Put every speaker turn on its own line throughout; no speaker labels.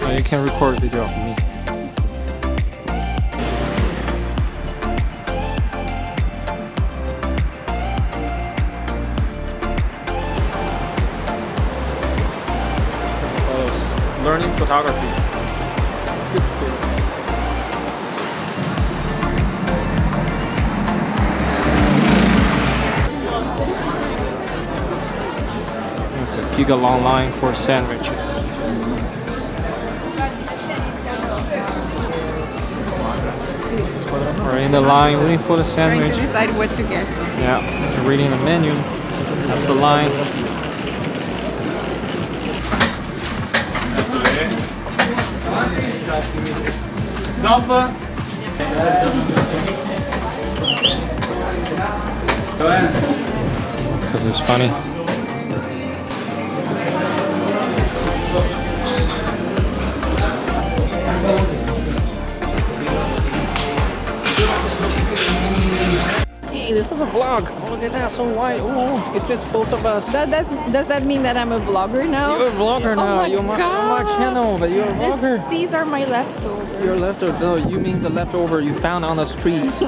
So you can record video of me. Photos. Learning photography. Good skill. It's a giga long line for sandwiches. We're in the line waiting for the sandwich.
Trying to decide what to get.
Yeah, reading the menu. That's the line. Because it's funny. Hey, this is a vlog. Oh, look at that, so wide. Oh, it fits both of us.
Does that mean that I'm a vlogger now?
You're a vlogger now.
Oh
You're on my channel, but you're a vlogger.
These are my leftovers.
Your leftover? No, you mean the leftover you found on the street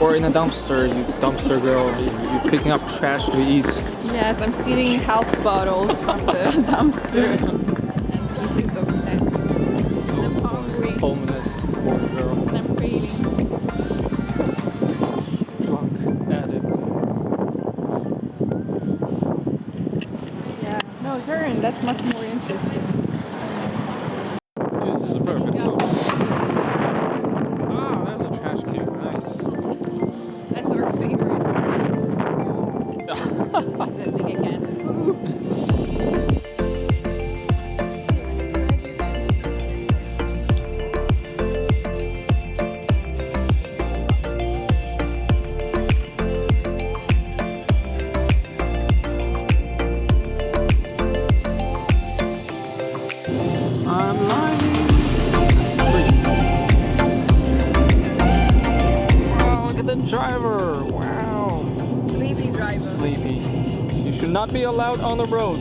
or in a dumpster? You dumpster girl. You picking up trash to eat.
Yes, I'm stealing health bottles from the dumpster and pieces of sandwich.
So
I'm hungry.
homeless, poor girl,
I'm craving.
drunk addict.
Yeah. No, turn. That's much more interesting.
This is a perfect look. Ah, there's a trash can. Nice.
That's our favorite spot. That we can get food.
I'm lying. That's pretty. Wow, look at the driver. Wow.
Sleepy driver.
Sleepy. You should not be allowed on the road.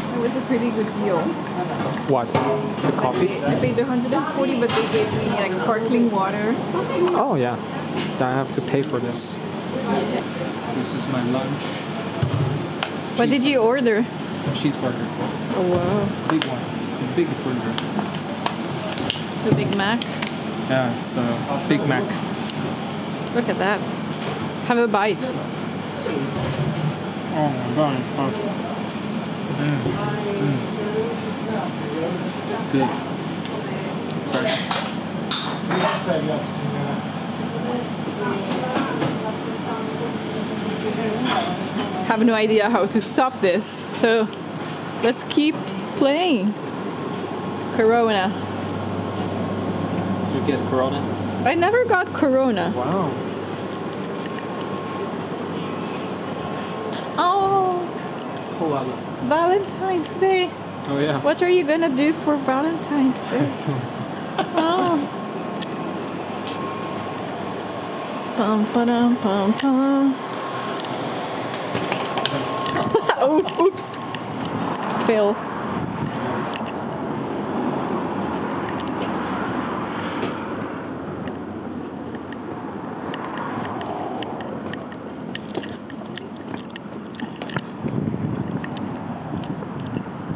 It was a pretty good deal.
What? The coffee?
I paid 140, but they gave me like sparkling water.
Oh yeah. I have to pay for this. This is my lunch.
What did you order?
Cheeseburger.
Oh wow.
Big one. It's a big burger.
The Big Mac.
Yeah, it's a Big Mac.
Look at that. Have a bite.
Oh my god. Good. Fresh.
Have no idea how to stop this. So let's keep playing. Corona.
Did you get Corona?
I never got Corona.
Wow.
Oh,
Koala.
Valentine's Day.
Oh yeah.
What are you gonna do for Valentine's Day? Oh. Pum, pa-dum, pum, pum. Oh, oops. Fail.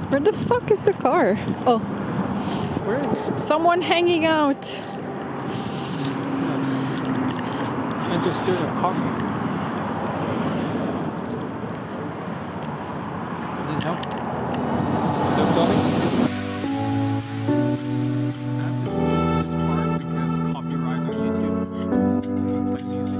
Where the fuck is the car? Oh,
Where is it?
someone hanging out.
I just did a coffee. Need help? Still going? I have to delete this part because copyright on YouTube. Play music.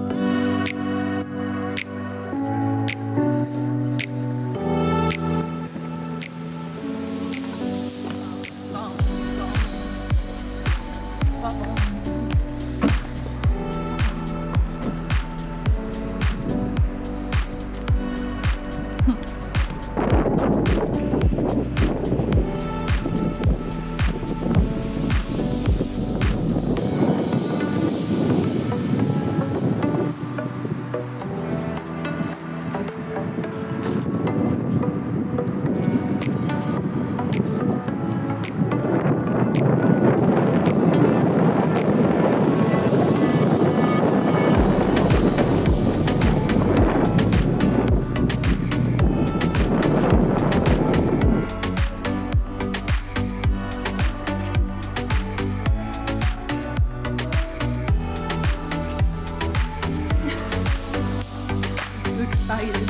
excited.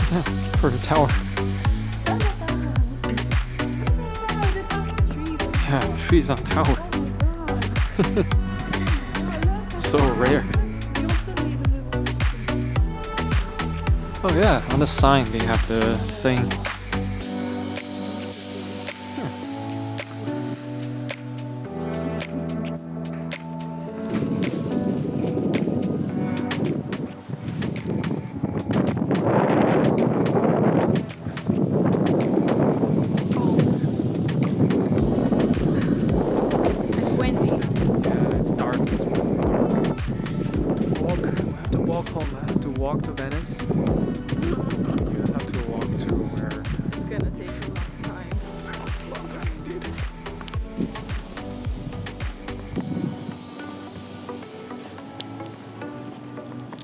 For the tower. Yeah, trees on tower. So rare. Oh yeah, on the sign they have the thing. Walk to Venice. You have to walk to where
It's gonna take a long time.
it's a long time indeed.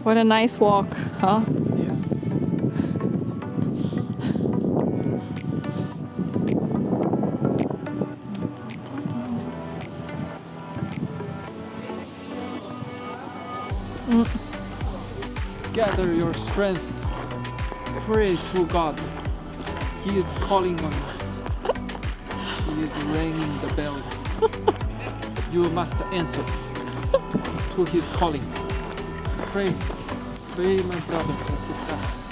What a nice walk, huh?
Yes. Gather your strength. Pray to God. He is calling on you. He is ringing the bell. You must answer to his calling. Pray, pray, my brothers and sisters.